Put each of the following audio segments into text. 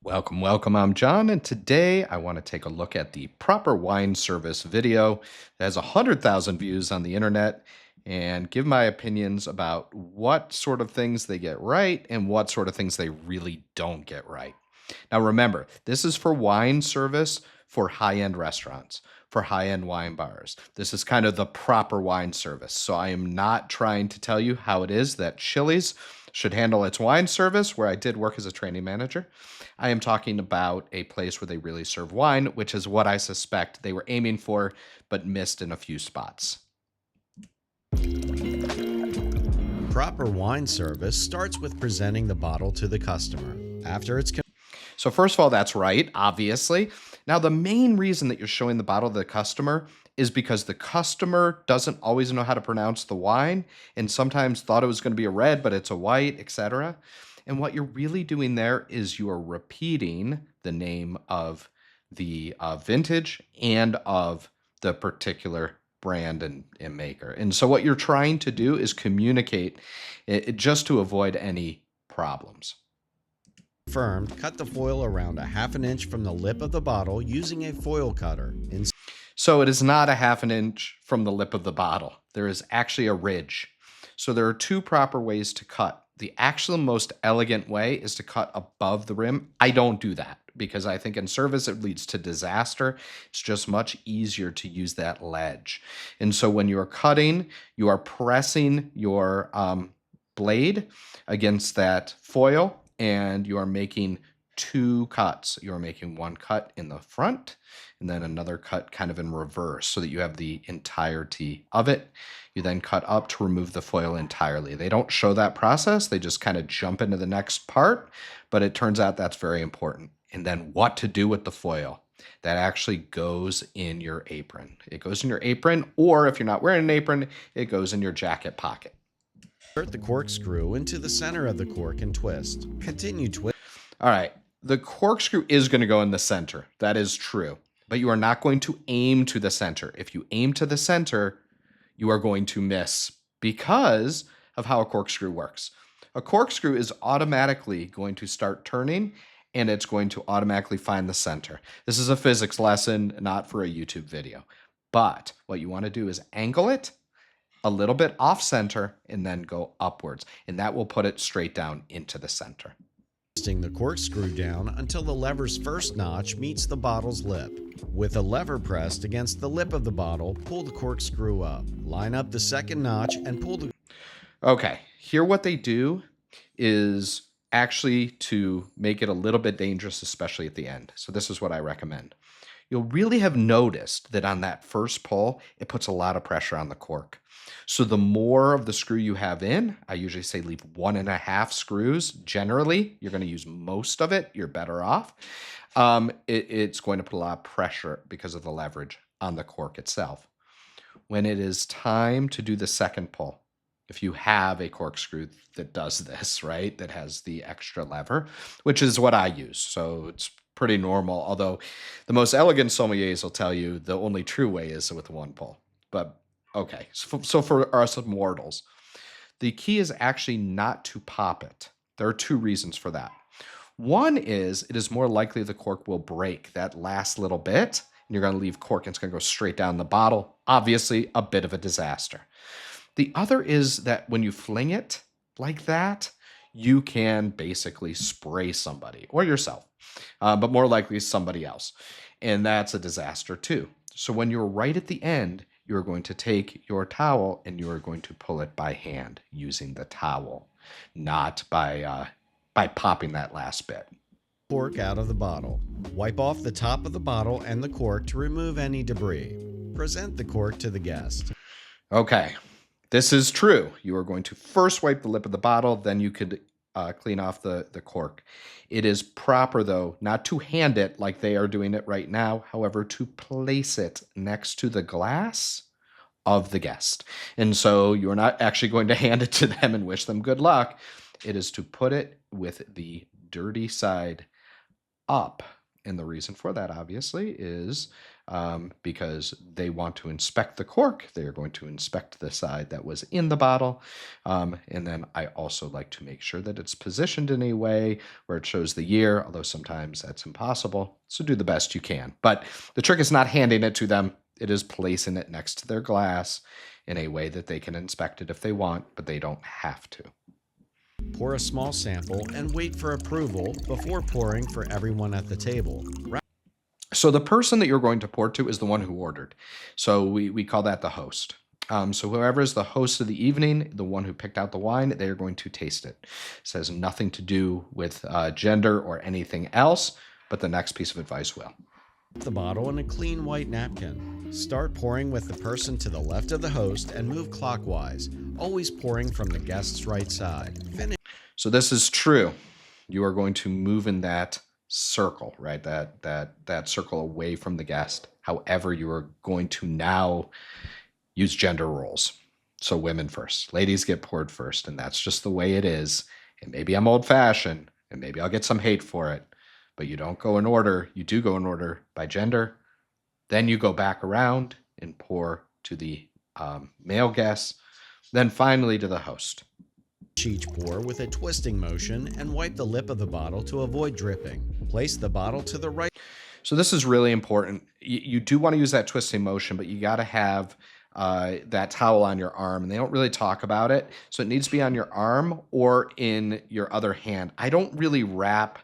Welcome, welcome. I'm John, and today I want to take a look at the proper wine service video that has 100,000 views on the internet and give my opinions about what sort of things they get right and what sort of things they really don't get right. Now, remember, this is for wine service for high-end restaurants, for high-end wine bars. This is kind of the proper wine service. So I am not trying to tell you how it is that Chili's should handle its wine service, where I did work as a training manager. I am talking about a place where they really serve wine, which is what I suspect they were aiming for, but missed in a few spots. Proper wine service starts with presenting the bottle to the customer. After it's So first of all, that's right, obviously. Now, the main reason that you're showing the bottle to the customer is because the customer doesn't always know how to pronounce the wine and sometimes thought it was going to be a red, but it's a white, etc. And what you're really doing there is you are repeating the name of the vintage and of the particular brand and maker. And so what you're trying to do is communicate it just to avoid any problems. confirmed, cut the foil around a half an inch from the lip of the bottle using a foil cutter. So it is not a half an inch from the lip of the bottle. There is actually a ridge. So there are two proper ways to cut. The actual most elegant way is to cut above the rim. I don't do that because I think in service it leads to disaster. It's just much easier to use that ledge. And so when you're cutting, you are pressing your blade against that foil and you are making two cuts. You're making one cut in the front and then another cut kind of in reverse so that you have the entirety of it. You then cut up to remove the foil entirely. They don't show that process. They just kind of jump into the next part, but it turns out that's very important. And then what to do with the foil. That actually goes in your apron. It goes in your apron, or if you're not wearing an apron, it goes in your jacket pocket. Insert the corkscrew into the center of the cork and twist. Continue twist. All right. The corkscrew is going to go in the center. That is true. But you are not going to aim to the center. If you aim to the center, you are going to miss because of how a corkscrew works. A corkscrew is automatically going to start turning and it's going to automatically find the center. This is a physics lesson, not for a YouTube video. But what you want to do is angle it a little bit off center and then go upwards. And that will put it straight down into the center. Twisting the corkscrew down until the lever's first notch meets the bottle's lip. With a lever pressed against the lip of the bottle, pull the corkscrew up. Line up the second notch and pull the... Okay, here what they do is actually to make it a little bit dangerous, especially at the end. So this is what I recommend. You'll really have noticed that on that first pull, it puts a lot of pressure on the cork. So the more of the screw you have in, I usually say leave 1.5 screws. Generally, you're going to use most of it. You're better off. It's going to put a lot of pressure because of the leverage on the cork itself. When it is time to do the second pull, if you have a corkscrew that does this, right, that has the extra lever, which is what I use. So it's pretty normal, although the most elegant sommeliers will tell you the only true way is with one pull. But okay, so for us mortals, the key is actually not to pop it. There are two reasons for that. One is it is more likely the cork will break that last little bit, and you're going to leave cork and it's going to go straight down the bottle. Obviously, a bit of a disaster. The other is that when you fling it like that, you can basically spray somebody or yourself, but more likely somebody else. And that's a disaster too. So when you're right at the end, you're going to take your towel and you are going to pull it by hand using the towel, not by popping that last bit. Cork out of the bottle. Wipe off the top of the bottle and the cork to remove any debris. Present the cork to the guest. Okay, this is true. You are going to first wipe the lip of the bottle, then you could clean off the cork. It is proper, though, not to hand it like they are doing it right now. However, to place it next to the glass of the guest. And so you're not actually going to hand it to them and wish them good luck. It is to put it with the dirty side up And the reason for that, obviously, is because they want to inspect the cork. They are going to inspect the side that was in the bottle. And then I also like to make sure that it's positioned in a way where it shows the year, although sometimes that's impossible. So do the best you can. But the trick is not handing it to them. It is placing it next to their glass in a way that they can inspect it if they want, but they don't have to. Pour a small sample and wait for approval before pouring for everyone at the table. So the person that you're going to pour to is the one who ordered. So we call that the host. So whoever is the host of the evening, the one who picked out the wine, they are going to taste it. This has nothing to do with gender or anything else, but the next piece of advice will. The bottle in a clean white napkin. Start pouring with the person to the left of the host and move clockwise, always pouring from the guest's right side. Finish. So this is true. You are going to move in that circle, right? That circle away from the guest. However, you are going to now use gender roles. So women first. Ladies get poured first, and that's just the way it is. And maybe I'm old-fashioned, and maybe I'll get some hate for it. But you don't go in order. You do go in order by gender. Then you go back around and pour to the male guests. Then finally to the host. Each pour with a twisting motion and wipe the lip of the bottle to avoid dripping. Place the bottle to the right. So this is really important. You do want to use that twisting motion, but you got to have that towel on your arm, and they don't really talk about it. So it needs to be on your arm or in your other hand. I don't really wrap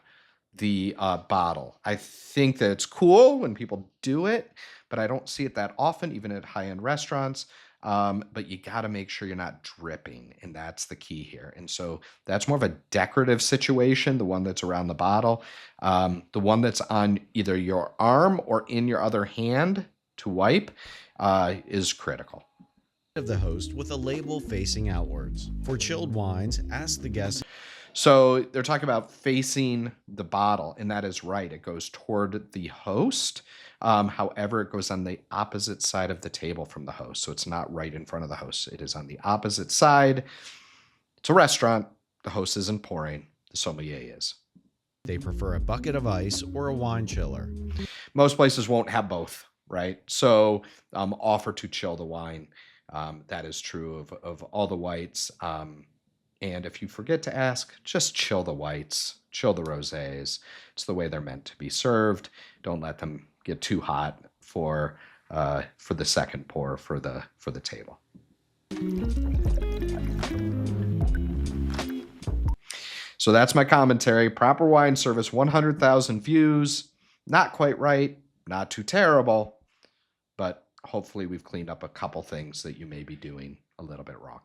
the bottle. I think that it's cool when people do it, but I don't see it that often, even at high-end restaurants. But you got to make sure you're not dripping, and that's the key here. And so that's more of a decorative situation, the one that's around the bottle. The one that's on either your arm or in your other hand to wipe is critical. Of the host with a label facing outwards. For chilled wines, ask the guest. So they're talking about facing the bottle, and that is right. It goes toward the host. However, it goes on the opposite side of the table from the host. So it's not right in front of the host. It is on the opposite side. It's a restaurant. The host isn't pouring. The sommelier is. They prefer a bucket of ice or a wine chiller. Most places won't have both, right? So offer to chill the wine. That is true of all the whites. And if you forget to ask, just chill the whites, chill the rosés. It's the way they're meant to be served. Don't let them get too hot for the second pour for the table. So that's my commentary. Proper wine service, 100,000 views. Not quite right, not too terrible, but hopefully we've cleaned up a couple things that you may be doing a little bit wrong.